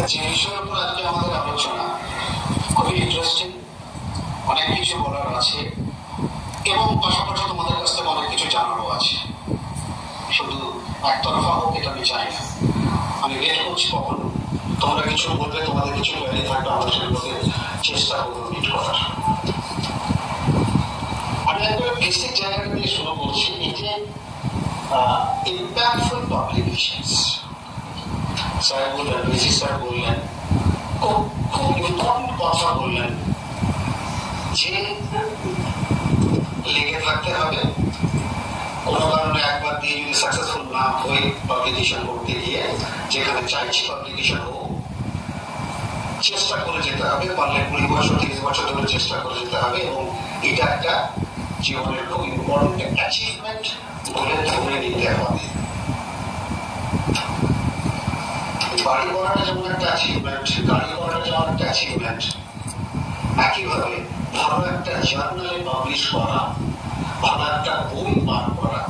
যে বিষয়ের উপর আজকে আমাদের আলোচনা খুবই ইন্টারেস্টিং, অনেক কিছু বলার আছে এবং পাশাপাশি তোমাদের কাছ থেকে অনেক কিছু জানারও আছে। শুধু একতরফা হোক এটা আমি চাই না। আমি ওয়েট করছি কখন তোমরা কিছু বলবে, তোমাদের কিছু কোয়েরি থাকবে, আমরা সেগুলোকে চেষ্টা করবো মিট করার। আমি একবার বেসিক জায়গাটা দিয়ে শুরু করছি। এই যে ইম্প্যাক্টফুল পাবলিকেশনস স্যার বললেন, বিসি স্যার বললেন, খুব ইম্পর্টেন্ট কথা বললেন যে লেগে থাকতে হবে। কোনো কারণে একবার দিয়ে যদি সাকসেসফুল না হয়ে পাবলিকেশন করতে গিয়ে যেখানে চাইছি পাবলিকেশন হোক, চেষ্টা করে যেতে হবে। পারলে 20 বছর 30 বছর ধরে চেষ্টা করে যেতে হবে এবং এটা একটা জীবনের খুব ইম্পর্টেন্ট অ্যাচিভমেন্ট বলে ধরে নিতে হবে। বাড়ি করাটা যেমন একটা অ্যাচিভমেন্ট, গাড়ি করাটা যেমন একটা অ্যাচিভমেন্ট, একইভাবে ভালো একটা জার্নালে পাবলিশ করা, ভালো একটা বই পাঠ করা,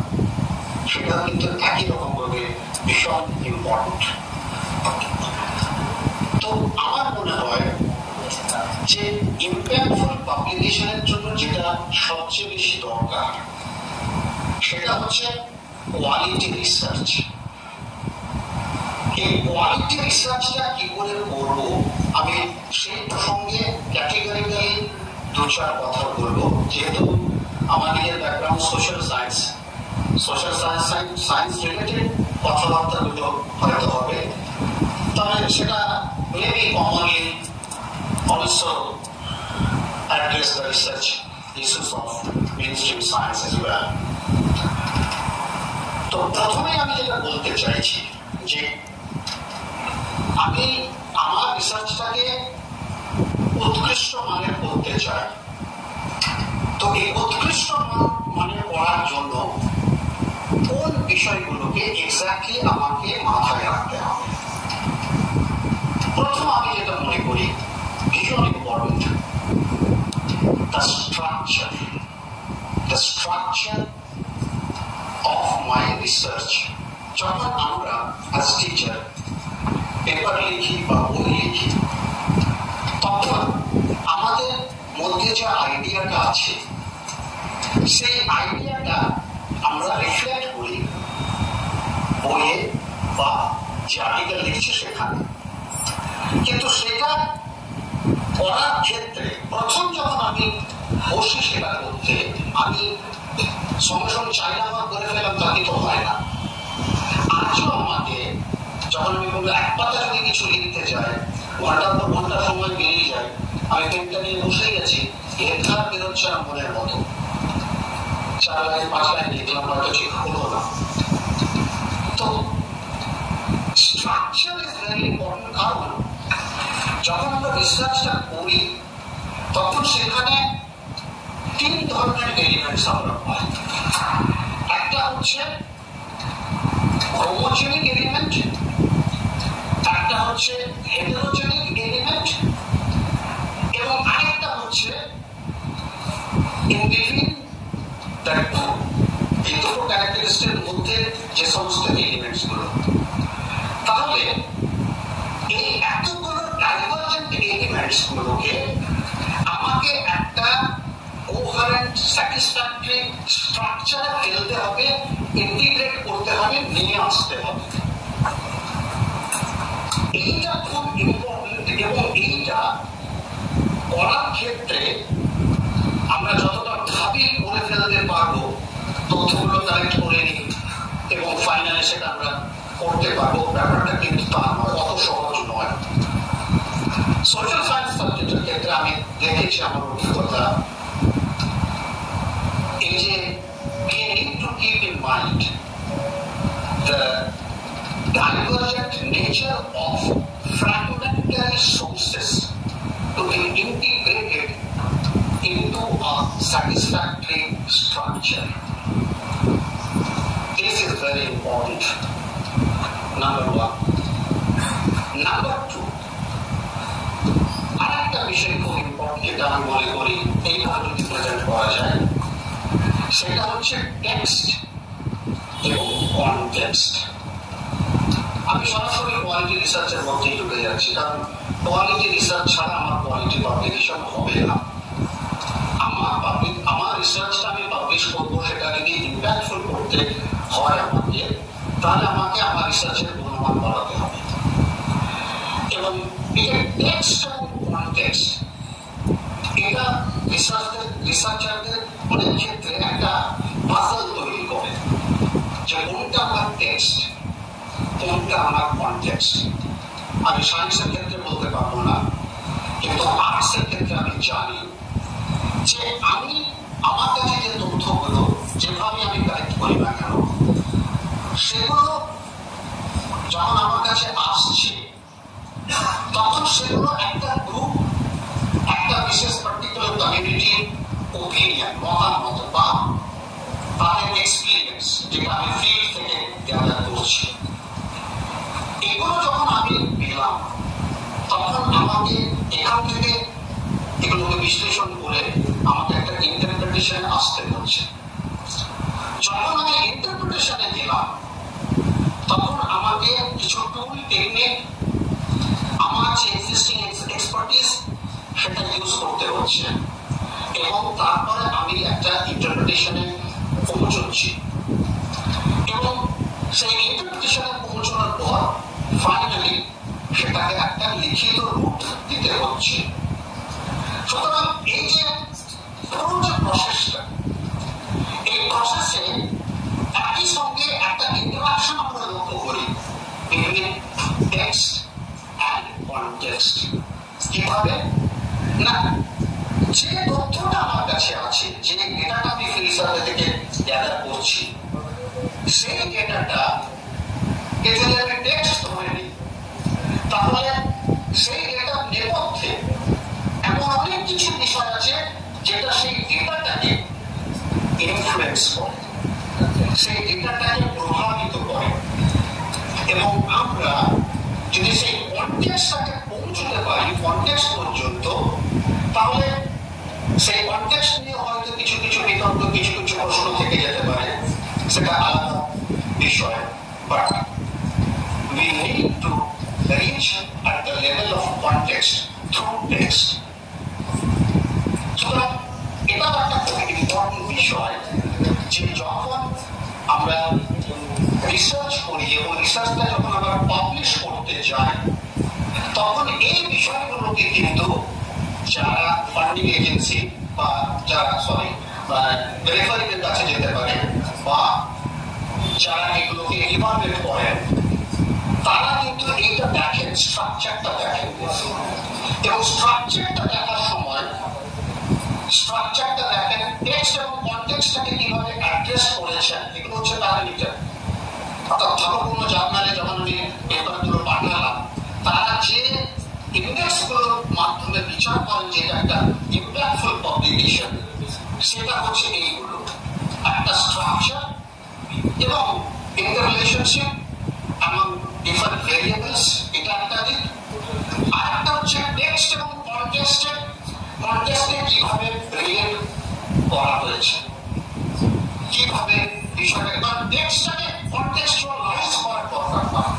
সেটা কিন্তু একই রকম ভাবে ভীষণ ইম্পর্টেন্ট। তো আমার মনে হয় যে ইম্প্যাক্টফুল পাবলিকেশনের জন্য যেটা সবচেয়ে বেশি দরকার সেটা হচ্ছে কোয়ালিটি রিসার্চ। এই কোয়ালিটি রিসার্চটা কি করে করবো, আমি সেই প্রসঙ্গে ক্যাটেগরিক্যালি 2-4 কথা বলবো। যেহেতু আমার নিজের ব্যাকগ্রাউন্ড সোশ্যাল সায়েন্স রিলেটেড কথাবার্তাগুলো হয়তো হবে, তবে সেটা maybe commonly also address the research issues of mainstream science as well. তো প্রথমে আমি যেটা বলতে চাইছি যে আমি আমার রিসার্চটাকে উৎকৃষ্ট মানের করতে চাই। তো এই উৎকৃষ্ট মানের করার জন্য কোন বিষয়গুলোকে এক্স্যাক্টলি আমাকে মাথায় রাখতে হবে? প্রথম আমি যেটা মনে করি ভীষণ important, the structure of my research. যখন আমরা as teacher পেপার লিখি বা বই লিখি, তখন আমাদের মধ্যে যে আইডিয়াটা আছে সেই আইডিয়াটা আমরা রিফ্লেক্ট করি বইয়ে বা যে আর্টিকেল লিখছি সেখানে। কিন্তু সেটা করার ক্ষেত্রে প্রথম যখন আমি বসি সেটা করতে, আমি সঙ্গে সঙ্গে চাইলে আমার করে ফেলাম তা কিন্তু হয় না। আজও আমাকে যখন আমি কোনো এক পাতা যদি কিছু লিখতে চাই, ঘন্টার পর ঘন্টা সময় বেরিয়ে যায়, আমি পেনটা নিয়ে বসে গেছি, লেখার বেরোচ্ছে না মনের মতো। 4 লাইন 5 লাইন লিখলাম, হয়তো ঠিক হলো না। তো স্ট্রাকচার ইজ ভেরি ইম্পর্টেন্ট। কারণ যখন আমরা রিসার্চটা করি তখন সেখানে 3 ধরনের এলিমেন্টস আমরা পাই। একটা হচ্ছে হোমোজেনিক এলিমেন্ট, একটা হচ্ছে হেটেরোজেনিক এলিমেন্ট এবং আরেকটা হচ্ছে ইনবিটুইন দ্যাট টু। এই দুটো ক্যারেক্টারিস্টিকের মধ্যে যে সমস্ত এলিমেন্টস গুলো, তাহলে এই এতগুলো ডাইভারজেন্ট এলিমেন্টস গুলোকে আমাকে একটা কোহারেন্ট স্যাটিসফ্যাক্টরি স্ট্রাকচারে ফেলতে হবে, ইন্টিগ্রেট করতে হবে, নিয়ে আসতে হবে। এইটা খুব ইম্পর্টেন্ট এবং এইটা করার ক্ষেত্রে আমরা যতটা ভাবি করে ফেলতে পারবো, তথ্যগুলো কালেক্ট করে নিই এবং ফাইনালি সেটা আমরা করতে পারবো, ব্যাপারটা কিন্তু তা নয়, অত সহজ নয়। সোশ্যাল সায়েন্স সাবজেক্টের ক্ষেত্রে আমি দেখেছি আমার অভিজ্ঞতা, এই যে we need to keep in mind the divergent nature of fragmentary sources to be integrated into a satisfactory structure. This is very important. Number 1. Number 2, আরেকটা বিষয় খুব ইম্পর্টেন্ট, যেটা আমি মনে করি এইভাবে যদি প্রেজেন্ট করা যায়, সেটা হচ্ছে টেক্সট এবং কনটেক্সট। আমি সরাসরি কোয়ালিটি রিসার্চের মধ্যেই ঢুকে যাচ্ছি, কারণ কোয়ালিটি রিসার্চ ছাড়া আমার কোয়ালিটি পাবলিকেশন হবে না। আমার রিসার্চটা আমি পাবলিশ করবো, সেটা যদি ইম্প্যাক্টফুল করতে হয় আমাকে, তাহলে আমাকে আমার রিসার্চের গুণমান বাড়াতে হবে। এবং টেক্সট এবং কনটেক্সট, এটা রিসার্চারদের অনেক ক্ষেত্রে একটা পাজল তৈরি করে, যে কোনটা আমার টেক্সট, কোনটা আমার কনটেক্সট। আমি সায়েন্সের ক্ষেত্রে বলতে পারবো না, কিন্তু আর্টসের ক্ষেত্রে আমি জানি যে আমার কাছে যে তথ্যগুলো যেভাবে আমি কালেক্ট করি না কেন, সেগুলো যখন আমার কাছে আসছে, তখন সেগুলো একটা গ্রুপ, একটা বিশেষ পার্টিকুলার কমিউনিটির ওপিনিয়ন, মতামত বা তাদের এক্সপিরিয়েন্স, যেটা আমি ফিল্ড থেকে গ্যাদার করছি, এগুলো যখন আমি পেলাম, তখন আমাকে এখান থেকে এগুলোকে বিশ্লেষণ করে আমাকে একটা ইন্টারপ্রিটেশন আসতে হচ্ছে। যখন আমি ইন্টারপ্রিটেশনে গেলাম, তখন আমাকে কিছু টুল, টেকনিক, আমার যে এক্সিস্টিং এক্সপার্টিস, সেটা ইউজ করতে হচ্ছে, এবং তারপরে আমি একটা ইন্টারপ্রিটেশনে পৌঁছচ্ছি, এবং সেই ইন্টারপ্রিটেশনে পৌঁছানোর পর ফাইনালি সেটাকে একটা লিখিত রূপ দিতে হচ্ছে। সুতরাং এই যে পুরো যে প্রসেসটা, এই প্রসেসে একই সঙ্গে একটা ইন্টারাকশন আমরা লক্ষ্য করি বিটুইন টেক্সট অ্যান্ড কনটেক্সট। কিভাবে না, যে তথ্যটা আমার কাছে আছে, যে ডেটাটা আমি ফিল্ড সার্ভে থেকে গ্যাদার করছি, সেই ডেটাটা যদি আমি টেক্সট ধরে নিই, তাহলে সেই ডেটার নেপথ্যে এমন অনেক কিছু বিষয় আছে যেটা সেই ডেটাটাকে ইনফ্লুয়েন্স করে, সেই ডেটাটাকে প্রভাবিত করে। এবং আমরা যদি সেই কনটেক্সটটাকে পৌঁছতে পারি, কনটেক্সট পর্যন্ত, তাহলে সেই কনটেক্সট নিয়ে হয়তো কিছু কিছু বিতর্ক, কিছু কিছু প্রশ্ন থেকে যেতে পারে, সেটা আলাদা বিষয়। But we need to reach at the level of context through text. সুতরাং এটা একটা খুব ইম্পর্টেন্ট বিষয়, যে যখন আমরা রিসার্চ করি এবং রিসার্চটা যখন আমরা পাবলিশ করতে যাই, তখন এই বিষয়গুলোকে কিন্তু যারা ফান্ডিং এজেন্সি বা যারা রেফারিদের কাছে যেতে পারে, বা যারা এগুলোকে ইভালুয়েট করেন, তারা কিন্তু এইটা দেখেন, স্ট্রাকচারটা দেখেন, এবং স্ট্রাকচারটা দেখার সময় স্ট্রাকচারটা দেখেন, টেক্সট এবং কনটেক্সটটাকে কিভাবে অ্যাড্রেস করেছেন, এগুলো হচ্ছে প্যারামিটার। অর্থাৎ ধরো কোনো জার্নালে যখন আমি পেপারগুলো পাঠালাম, তারা যে ইন্ডেক্সগুলোর মাধ্যমে বিচার করেন যে একটা ইম্প্যাক্টফুল পাবলিকেশন, সেটা হচ্ছে এইগুলো, একটা স্ট্রাকচার এবং ইন্টাররিলেশনশিপ among different variables, এটা একটা দিক। আর একটা হচ্ছে টেক্সট এবং কনটেক্সটে কিভাবে রিলেট করা হয়েছে, কিভাবে বিষয়টা, কারণ টেক্সটটাকে কনটেক্সচুয়ালাইজ করার দরকার হয়,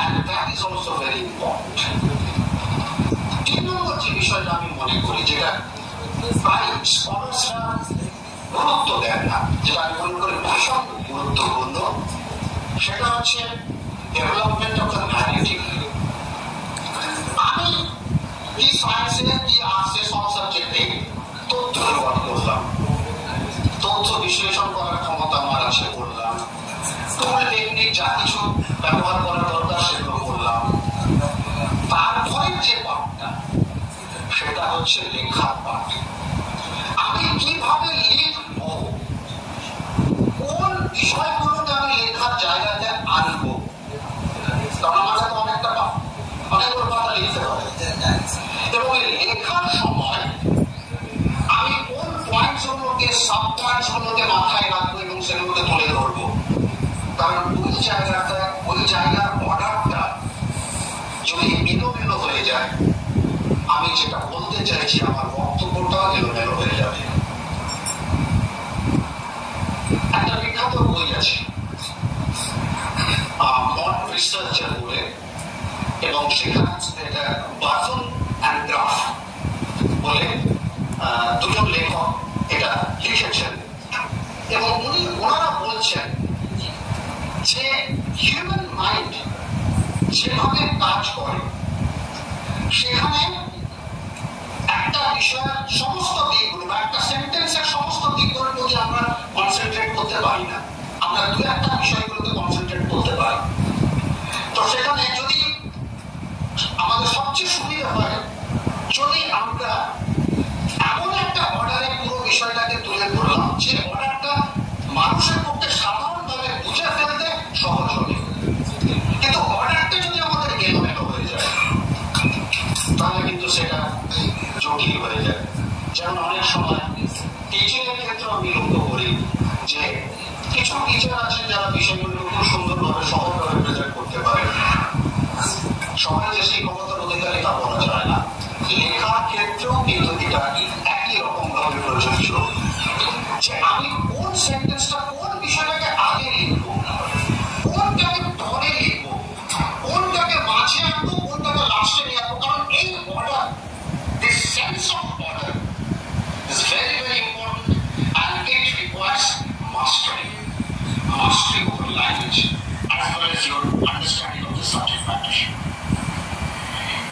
and that is also very important. তিন নম্বর যে বিষয়টা আমি মনে করি, যেটা প্রায় স্কলার্সরা গুরুত্ব দেন না, যেটা আমি মনে করি ভীষণ গুরুত্বপূর্ণ, সেটা হচ্ছে ডেভেলপমেন্ট অফ দ্য ন্যারেটিভ। আমি কি সায়েন্সে, কি আর্টসে, সব সাবজেক্টে তথ্য জোগাড় করলাম, তথ্য বিশ্লেষণ করার ক্ষমতা আমার আছে, করলাম, টুল টেকনিক যা কিছু ব্যবহার করার দরকার সেগুলো করলাম। তারপরে যে পার্টটা, সেটা হচ্ছে লেখার পার্ট। আমি কিভাবে লিখবো, কোন বিষয়গুলোকে আমি লেখার জায়গাতে আনবো, কারণ আমার কাছে অনেকগুলো কথা লিখতে হবে, এবং লেখার সময় আমি কোন পয়েন্টগুলোকে, সাব পয়েন্টগুলোকে মাথায় রাখবো এবং সেগুলোকে তুলে ধরবো, কারণ ওই জায়গার অর্ডারটা যদি এলোমেলো হয়ে যায়, আমি যেটা বলতে চাইছি আমার বক্তব্যটাও এলোমেলো হয়ে যাবে। একটা বিখ্যাত বই আছে, রিসার্চার বলে, এবং সেখানে এটা বার্জন অ্যান্ড গ্রাফ বলে দুজন লেখক এটা লিখেছেন, এবং ওনারা বলছেন যে হিউম্যান মাইন্ড যেভাবে কাজ করে সেখানে একটা বিষয়ের সমস্ত দিকগুলো বা একটা সেন্টেন্সের সমস্ত দিকগুলোর প্রতি আমরা কনসেন্ট্রেট করতে পারি না, আমরা দু একটা বিষয়গুলোতে কনসেন্ট্রেট করতে পারি। তো সেখানে যদি আমাদের সবচেয়ে সুবিধা হয় যদি আমরা এমন একটা অর্ডারে পুরো বিষয়টাকে তুলে ধরলাম যে অর্ডারটা মানুষের পক্ষে সাধারণভাবে বুঝে ফেলতে সহজ হবে। কিন্তু অর্ডারটা যদি আমাদের এলোমেলো হয়ে যায় তাহলে কিন্তু সেটা জটিল হয়ে যায়। যেমন অনেক সময় টিচিং এর ক্ষেত্রে আমি লক্ষ্য করি যে কিছু টিচার আছেন যারা বিষয়গুলো খুব সুন্দরভাবে সহজভাবে প্রেজেন্ট করতে পারেন। সবাই যে শিক্ষকতার অধিকারী তা বলা যায় না, লেখার ক্ষেত্রেও কিন্তু এটা একই রকম ভাবে প্রযোজ্য যে আমি কোন সেন্টেন্সটা কোন বিষয়টাকে আগে লিখবো, কোনটাকে পরে লিখবো, কোনটাকে মাঝে আনবো, কোনটাকে লাস্টে নিয়ে আসবো। কারণ এই order, this sense of order is very very important and it requires mastery over language as well as your understanding of the subject matter.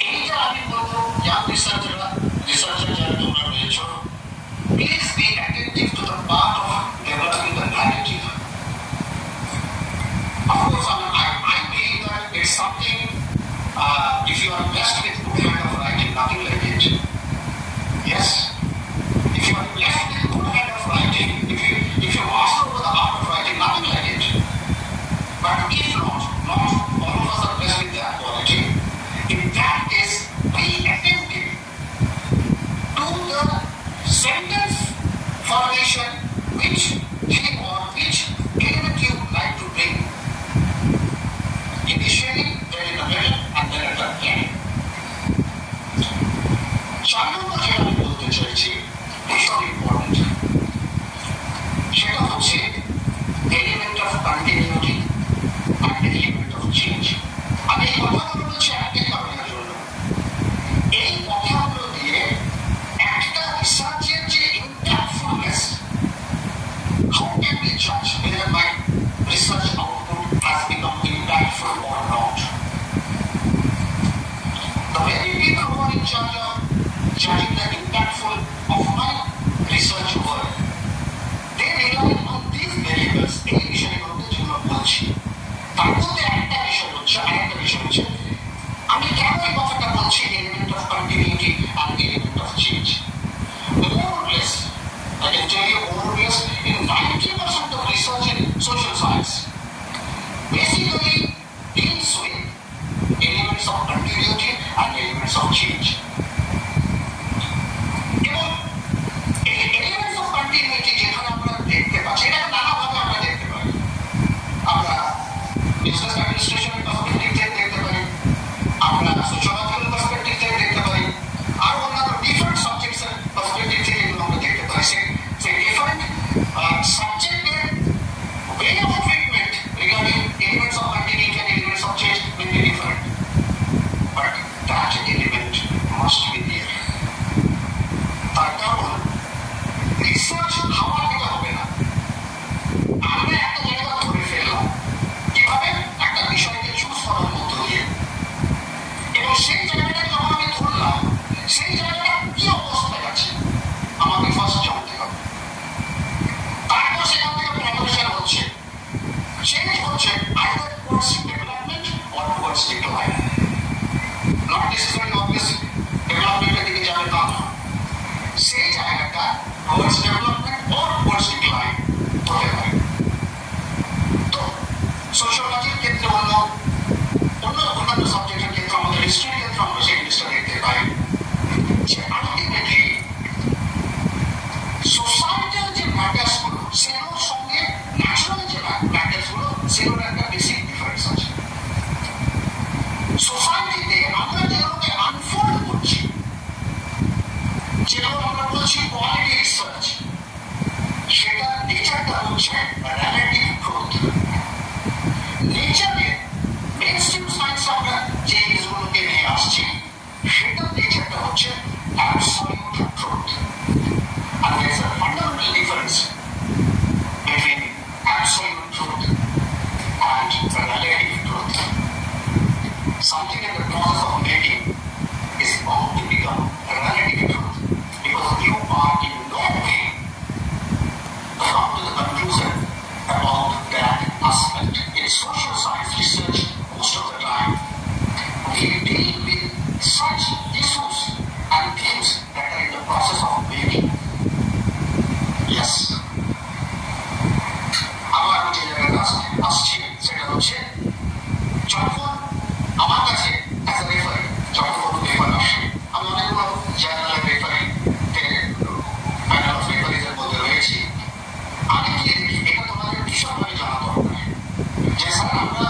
এইটা আমি বলবো young researcher যারা তোমরা রয়েছো, please be attentive to the part of developing the narrative. Of course, I believe that it's something, if you are blessed with good hand of writing, nothing like it. Yes, if you are blessed with good hand of writing, if you master over the art of writing, nothing like it. But if not all of us are blessed with that quality. In that case, be attentive to the sentence formation which element you would like to bring. Initially, then in the middle, and then at the end. চার নম্বর যেটা আমি বলতে চাইছি ভীষণ important, সেটা হচ্ছে element of continuity and element of change. আমি এই কথাগুলো বলছি একটাই কারণের জন্য, এই কথাগুলো দিয়ে একটা রিসার্চের যে ইম্প্যাক্টফুলনেস, how can we judge whether my research output has become impactful or not? The very people who are in charge of judging the impactful of my research work, they rely on these variables, এই বিষয়গুলোতে যেগুলো বলছি। তার মধ্যে একটা বিষয় হচ্ছে, আরেকটা বিষয় হচ্ছে আমি কেন এই কথাটা বলছি element of continuity and element of change. More or less, I can tell you more or less, in 90% of research in social science basically deals with elements of continuity and elements of change. যখন আমার কাছে as a referee যখন কোনো paper আসে, আমি অনেকগুলো general referee panel of রেফারিজের মধ্যে রয়েছি, আমি গিয়ে দেখি এটা তোমাদের ভীষণভাবে জানা দরকার যে স্যার আমরা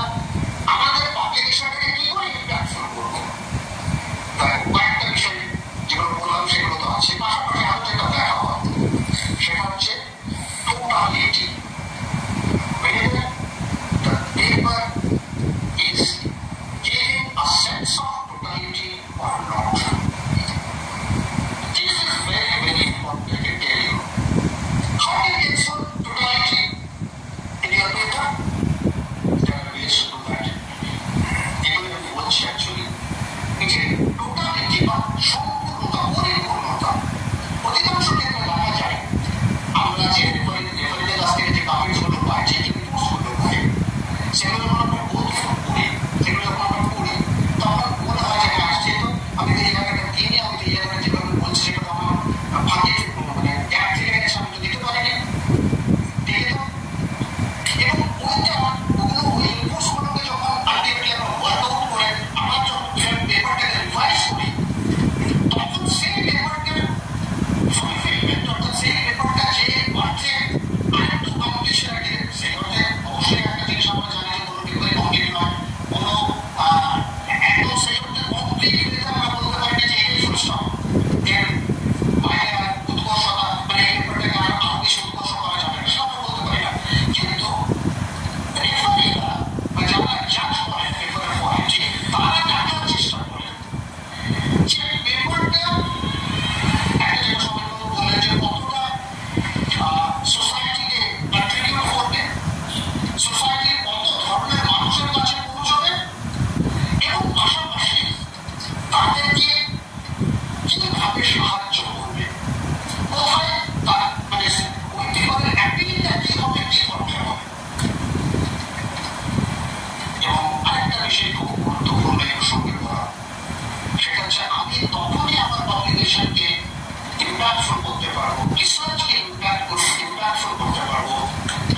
আমাদের পাবলিকেশনটাকে কি করে ইমপ্যাক্টফুল করবো। তাই কয়েকটা বিষয় যেগুলো বললাম সেগুলো তো আছে, পাশাপাশি আরো যেটা দেখা হয় সেটা হচ্ছে totality. whether the paper is giving a sense of totality or not. This is very, very important to tell you. How do you get some totality in your paper? There are ways to do that. Even if you watch actually, it is totality বা সম্পূর্ণতা, পরিপূর্ণতা। অধিকাংশ ক্ষেত্রে দেখা যায় আমরা যে রেফারিদের কাছ থেকে যে কমেন্টসগুলো পাই, যে ইনপুটসগুলো পাই, সেগুলো যখন আমরা গোথ্রু করি, সেগুলো যখন আমরা পড়ি, তখন মনে হয় যে হ্যাঁ যেহেতু আমি এই জায়গাটা দিইনি, আমি এই জায়গাটা যেভাবে বলছি সেটা তো আমার ভাগ্যে মানে এক থেকে গেছে, আমি তো দিতে পারিনি, ঠিক আছে। এবং ওগুলো ওই ইনপুটসগুলোকে যখন আলটিমেটলি আমরা ওয়ার্কআউট করে আমরা যখন পেপারটাকে রিভাইজ করি, তখন সেই পেপারটার ফুলফিলমেন্ট অর্থাৎ সেই পেপারটা যে অর্থে আরেকটু কমপ্লিশন দিয়ে, সেই অর্থে অবশ্যই একটা জিনিস আমরা জানি যে কোনো পেপারই কমপ্লিট নয়, কোনো একদম সেই অর্থে কমপ্লিট হয়ে আমরা বলতে পারি না যে এই ফুলস্টপ, এর বাইরে আর উৎকর্ষতা মানে এই পেপারটাকে আরো বেশি উৎকর্ষ করা যাবে না, সেটা আমরা বলতে পারি না। কিন্তু রেফারিরা বা যারা জাজ করেন পেপারের কোয়ালিটি, তারা দেখার চেষ্টা করেন যে পেপারটা একটা যেটা সবাই বললেন যে কতটা সোসাইটিকে কন্ট্রিবিউট করবে, সোসাইটির কত ধরনের মানুষের কাছে পৌঁছবে, এবং পাশাপাশি তাদেরকে কিভাবে সাহায্য করবে, কোথায় তার মানে ওই পেপারের অ্যাপিলটা কি হবে, কি করতে হবে। এবং আরেকটা বিষয় খুব গুরুত্বপূর্ণ এর সঙ্গে করা, সেটা হচ্ছে আমি তখনই আমার পাবলিকেশনকে ইম্প্যাক্টফুল করতে পারবো, রিসার্চকে ইম্প্যাক্টফুল করতে পারবো,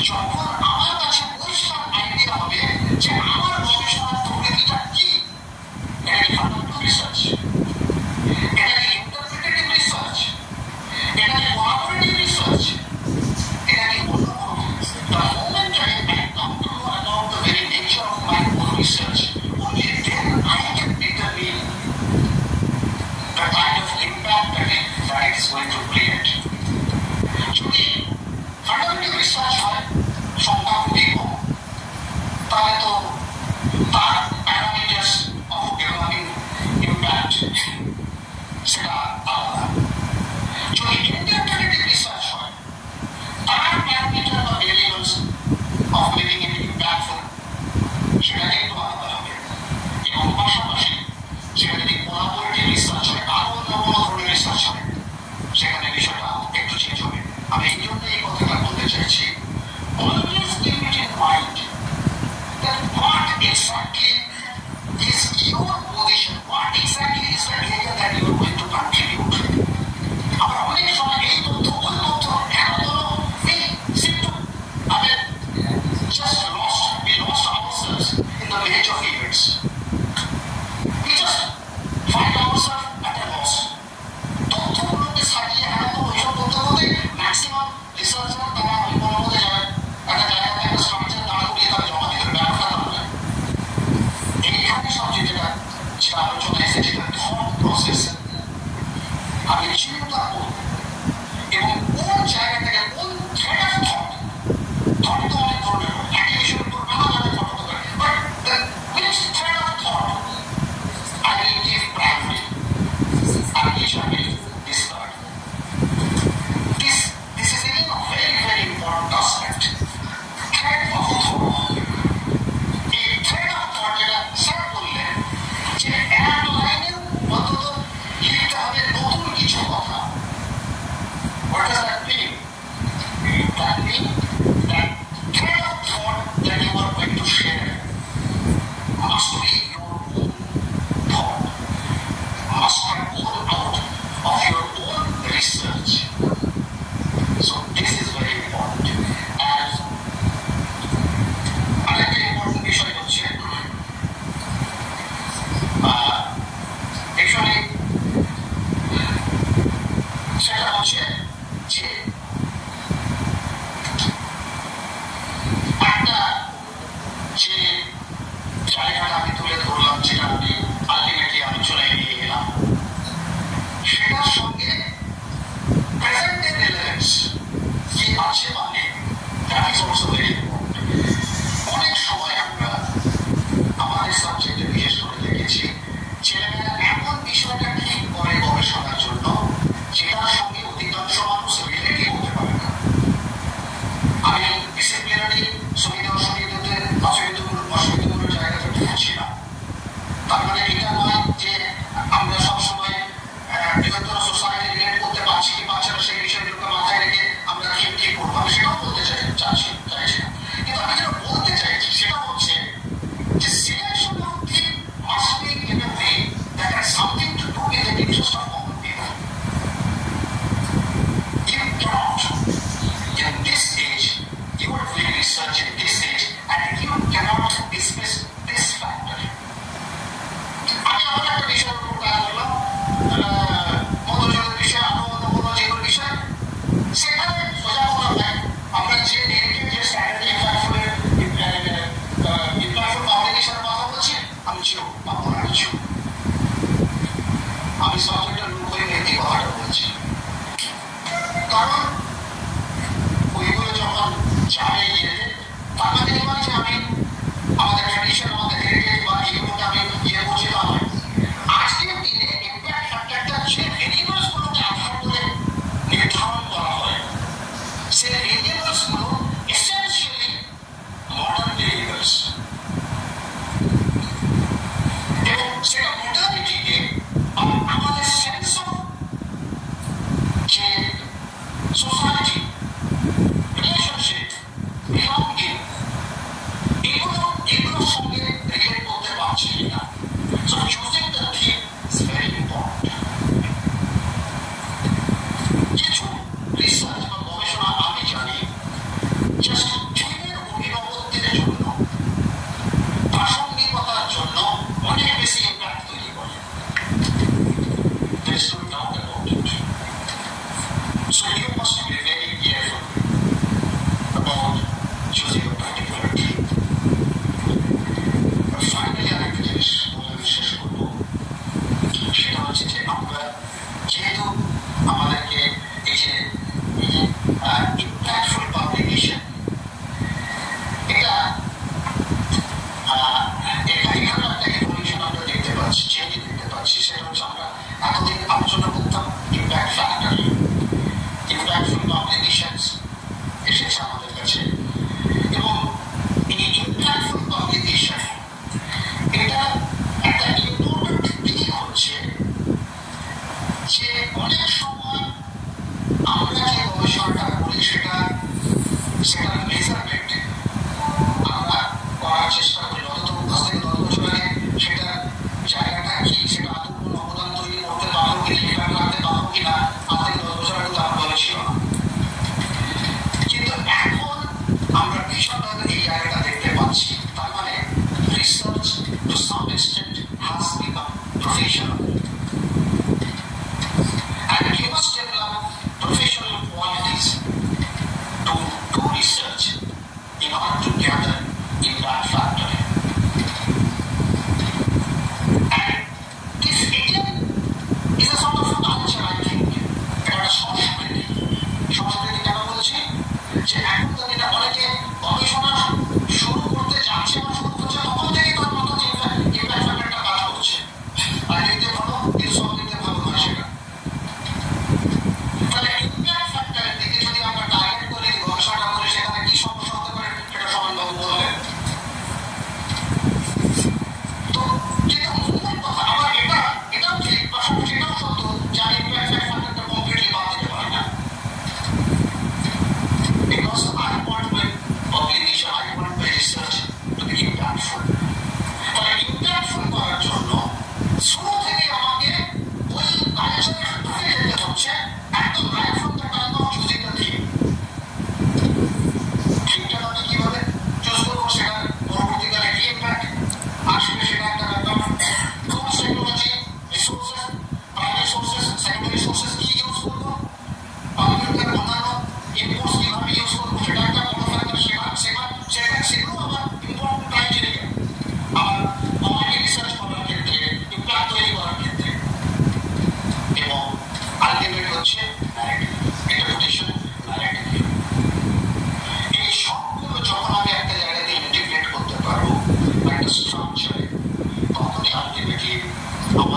যখন আমার কাছে পরিষ্কার আইডিয়া হবে যে আমার গবেষণার প্রকৃতিটা কি। এটা কি ফান্ডামেন্টাল রিসার্চ, এটা কি ইন্টারপ্রিটেটিভ রিসার্চ, এটা কি কোলাবোরেটিভ রিসার্চ, এটা কি অন্য কোনো। The moment I come to know about the very nature of my own research, only then I can determine the kind of impact that it is going to create. যদি fundamental research হয় সংখ্যা খুবই কম, তাহলে তো তার parameters of developing impact সেটা আলাদা। যদি ইন্টারপ্রিটেটিভ রিসার্চ হয়, তার প্যারামিটার বা variables of making it impactful সেটা একটু আলাদা হবে। এবং পাশাপাশি সেটা যদি কোলাবোরেটিভ রিসার্চ হয়, আরো অন্য কোনো ধরনের রিসার্চ হয়, সেখানে বিষয়টা একটু চেঞ্জ হবে। আমি এই জন্য এই কথাটা বলতে চাইছি, always keep it in mind that what exactly is your position, what exactly is the area that you are going to contribute. আমরা অনেক সময় এই তথ্য ওই তথ্য কেন হলো, we seem to just lost ourselves in the age of events. We just find ourselves at a loss. তথ্যগুলোকে সাজিয়ে হারানো ওইসব তথ্য বলতে ম্যাক্সিমাম রিসার্চার তারা ওই কোনো মধ্যে যাবেন, একটা জায়গাতে একটা স্ট্রাকচার দাঁড় করিয়ে তারা জমা দিতে ব্যবসা করবে। এইখানে সবচেয়ে যেটা আলোচনা এসেছে থট প্রসেস, আমি চিন্তা করব এবং কোন জায়গা থেকে কোন থ্রেড অফ থট তো অনেক ধরনের হয়, একই বিষয়ের উপর নানা ধরনের থট হতে পারে, but the which thread of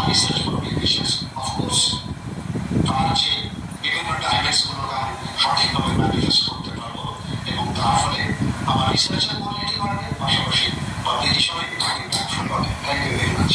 research করবো বিশেষ অফকোর্স তার যে বিভিন্ন ডাইমেন্সগুলোকে আমি সঠিকভাবে ম্যানিফেস্ট করতে পারবো এবং তার ফলে আমার রিসার্চের কোয়ালিটি বাড়বে, পাশাপাশি পাবলিক হিসাবে ইম্প্যাক্টফুল হবে। Thank you very much.